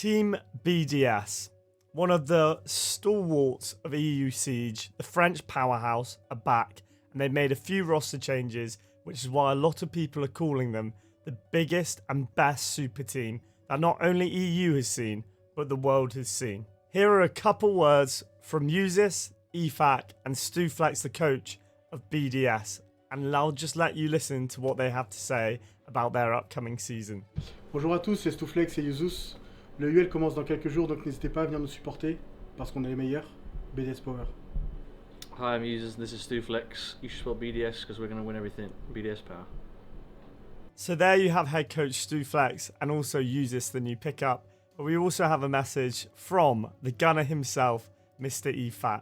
Team BDS, one of the stalwarts of EU Siege, the French powerhouse, are back, and they've made a few roster changes, which is why a lot of people are calling them the biggest and best super team that not only EU has seen, but the world has seen. Here are a couple words from Uzis, EFAC, and Stuflex, the coach of BDS, and I'll just let you listen to what they have to say about their upcoming season. Bonjour à tous, c'est Stuflex et Yuzus. Le EUL commence dans quelques jours, donc n'hésitez pas à venir nous supporter, parce qu'on est les meilleurs. BDS Power. Hi, I'm Users, this is Stuflex. You should support BDS because we're going to win everything. BDS Power. So there you have head coach Stuflex and also Uzis, the new pickup. But we also have a message from the gunner himself, Mr. EFAT.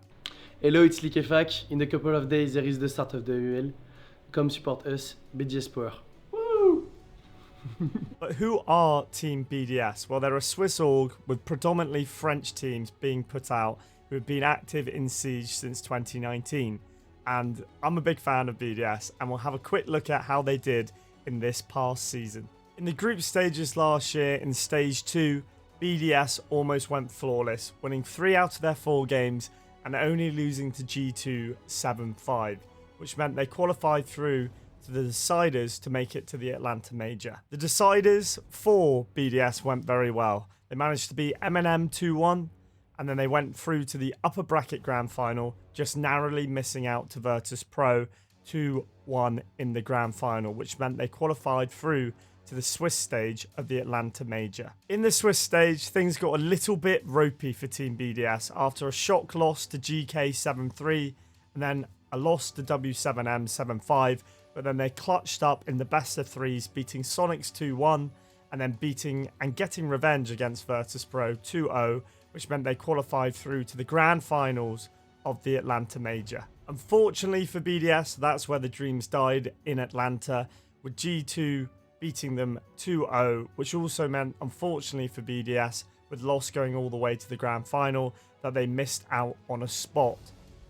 Hello, it's Leak EFAC. In a couple of days there is the start of the EUL. Come support us, BDS Power. Woo! But who are Team BDS? Well, they're a Swiss org with predominantly French teams being put out who have been active in Siege since 2019. And I'm a big fan of BDS, and we'll have a quick look at how they did in this past season. In the group stages last year in Stage 2, BDS almost went flawless, winning 3 out of their 4 games and only losing to G2 7-5, which meant they qualified through to the deciders to make it to the Atlanta Major. The deciders for BDS went very well. They managed to beat M&M 2-1, and then they went through to the upper bracket grand final, just narrowly missing out to Virtus Pro 2-1 in the grand final, which meant they qualified through to the Swiss stage of the Atlanta Major. In the Swiss stage, things got a little bit ropey for Team BDS after a shock loss to GK 7-3 and then a loss to W7M 7-5, but then they clutched up in the best of threes, beating Sonics 2-1 and then beating and getting revenge against Virtus Pro 2-0, which meant they qualified through to the grand finals of the Atlanta Major. Unfortunately for BDS, that's where the dreams died in Atlanta, with G2 beating them 2-0, which also meant, unfortunately for BDS, with loss going all the way to the grand final, that they missed out on a spot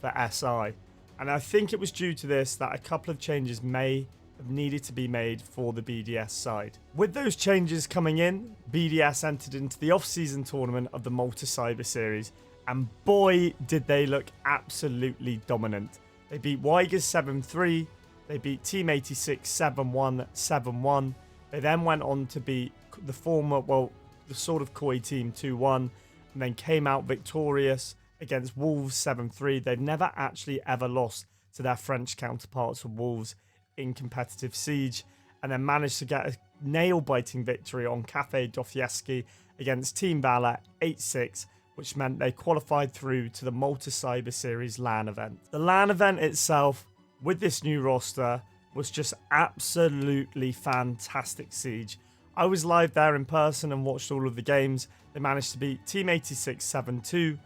for SI. And I think it was due to this that a couple of changes may have needed to be made for the BDS side. With those changes coming in, BDS entered into the off-season tournament of the Malta Cyber Series, and boy did they look absolutely dominant. They beat Weigers 7-3, they beat Team 86 7-1, 7-1. They then went on to beat the former, well, the sort of Koi team 2-1, and then came out victorious against Wolves 7-3. They've never actually ever lost to their French counterparts of Wolves in competitive Siege, and then managed to get a nail-biting victory on Cafe Dostoevsky against Team Valor 8-6, which meant they qualified through to the Malta Cyber Series LAN event. The LAN event itself, with this new roster, was just absolutely fantastic Siege. I was live there in person and watched all of the games. They managed to beat Team 86 7-2.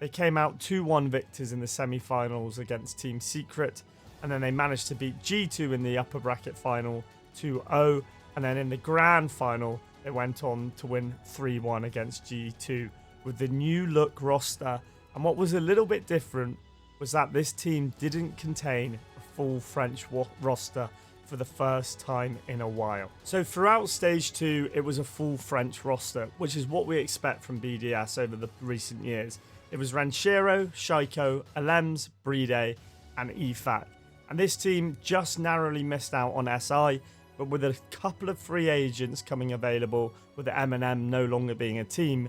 They came out 2-1 victors in the semi-finals against Team Secret, and then they managed to beat G2 in the upper bracket final 2-0, and then in the grand final they went on to win 3-1 against G2 with the new look roster. And what was a little bit different was that this team didn't contain a full French roster for the first time in a while. So throughout Stage 2, it was a full French roster, which is what we expect from BDS over the recent years. It was Ranchero, Shaiko, Alems, Bride, and EFAT. And this team just narrowly missed out on SI, but with a couple of free agents coming available, with the M&M no longer being a team,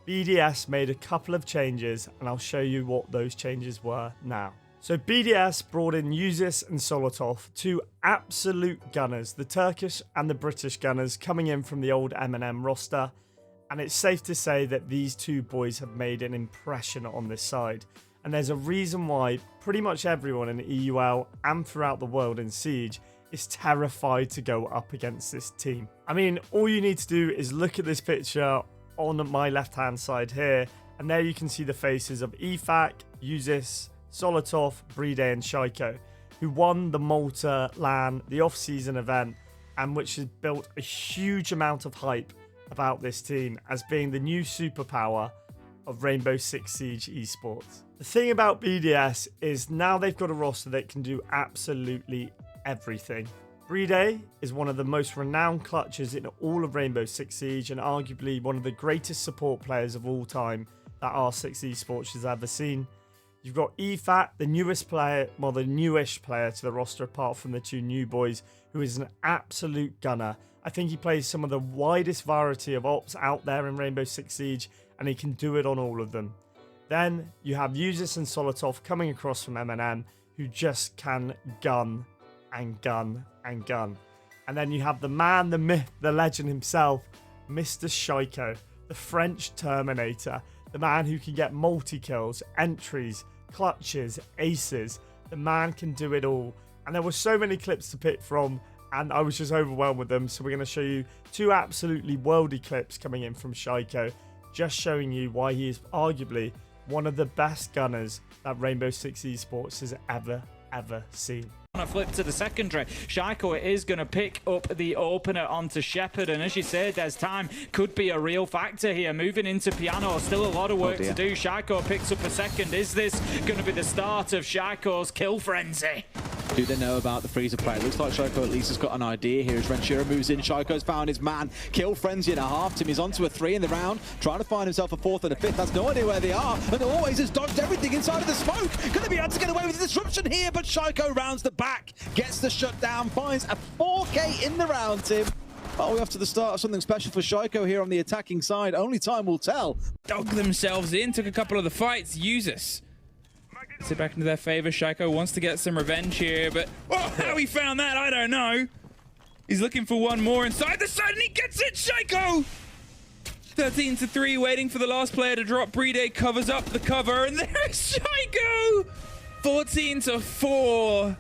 BDS made a couple of changes, and I'll show you what those changes were now. So BDS brought in Uzis and Solotov, two absolute gunners, the Turkish and the British gunners coming in from the old M&M roster, and it's safe to say that these two boys have made an impression on this side. And there's a reason why pretty much everyone in EUL and throughout the world in Siege is terrified to go up against this team. I mean, all you need to do is look at this picture on my left-hand side here, and there you can see the faces of EFAC, Uzis, Solotov, Bride, and Shaiko, who won the Malta LAN, the off-season event, and which has built a huge amount of hype about this team as being the new superpower of Rainbow Six Siege Esports. The thing about BDS is now they've got a roster that can do absolutely everything. Brede is one of the most renowned clutches in all of Rainbow Six Siege and arguably one of the greatest support players of all time that R6 Esports has ever seen. You've got EFAT, the newest player, well, the newish player to the roster apart from the two new boys, who is an absolute gunner. I think he plays some of the widest variety of ops out there in Rainbow Six Siege, and he can do it on all of them. Then you have Uzis and Solotov coming across from M&M, who just can gun and gun and gun. And then you have the man, the myth, the legend himself, Mr. Shaiko, the French Terminator, the man who can get multi-kills, entries, clutches, aces. The man can do it all. And there were so many clips to pick from, and I was just overwhelmed with them. So we're going to show you two absolutely worldy clips coming in from Shaiko, just showing you why he is arguably one of the best gunners that Rainbow Six Esports has ever seen. On a flip to the secondary, Shaiko is going to pick up the opener onto Shepard, and as you said, there's time could be a real factor here. Moving into Piano, still a lot of work to do. Shaiko picks up a second. Is this going to be the start of Shaiko's kill frenzy? Do they know about the freezer play? It looks like Shaiko at least has got an idea here as Renshiro moves in. Shaiko's found his man. Kill frenzy and a half. Tim is onto a 3 in the round, trying to find himself a 4th and a 5th. Has no idea where they are, and always has dodged everything inside of the smoke. Going to be able to get away with the disruption here, but Shaiko rounds the back, gets the shutdown, finds a 4K in the round, Tim. Oh, we're off to the start of something special for Shaiko here on the attacking side. Only time will tell. Dug themselves in, took a couple of the fights. Uzis sit back into their favor. Shaiko wants to get some revenge here, but how he found that, I don't know. He's looking for one more inside the side, and he gets it. Shaiko 13-3, waiting for the last player to drop. Brede covers up the cover, and there's Shaiko 14-4.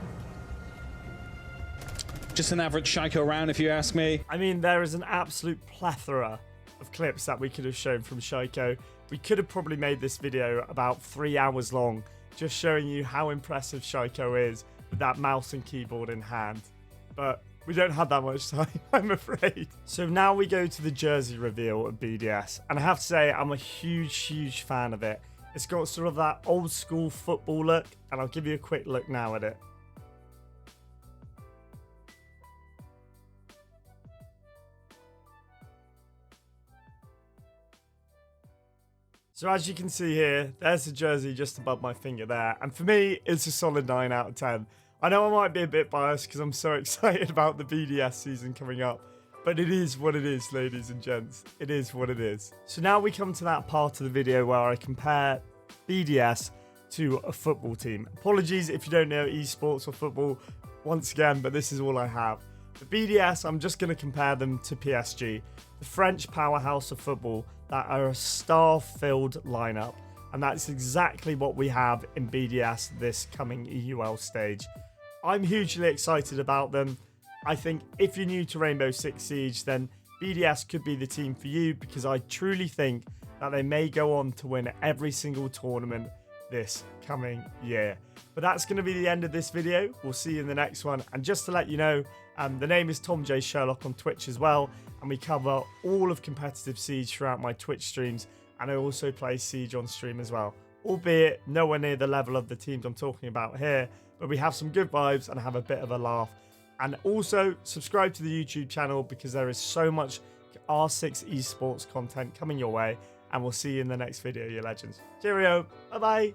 Just an average Shaiko round, if you ask me. I mean, there is an absolute plethora of clips that we could have shown from Shaiko. We could have probably made this video about 3 hours long, just showing you how impressive Shaiko is with that mouse and keyboard in hand. But we don't have that much time, I'm afraid. So now we go to the jersey reveal of BDS. And I have to say, I'm a huge fan of it. It's got sort of that old school football look, and I'll give you a quick look now at it. So as you can see here, there's the jersey just above my finger there. And for me, it's a solid 9 out of 10. I know I might be a bit biased because I'm so excited about the BDS season coming up. But it is what it is, ladies and gents. It is what it is. So now we come to that part of the video where I compare BDS to a football team. Apologies if you don't know esports or football once again, but this is all I have. The BDS, I'm just going to compare them to PSG, the French powerhouse of football that are a star-filled lineup. And that's exactly what we have in BDS this coming EUL stage. I'm hugely excited about them. I think if you're new to Rainbow Six Siege, then BDS could be the team for you, because I truly think that they may go on to win every single tournament this coming year. But that's going to be the end of this video. We'll see you in the next one. And just to let you know, the name is tomjsherlock on Twitch as well, and we cover all of competitive Siege throughout my Twitch streams, and I also play Siege on stream as well, albeit nowhere near the level of the teams I'm talking about here, but we have some good vibes and have a bit of a laugh. And also subscribe to the YouTube channel, because there is so much R6 Esports content coming your way, and we'll see you in the next video, you legends. Cheerio, bye bye.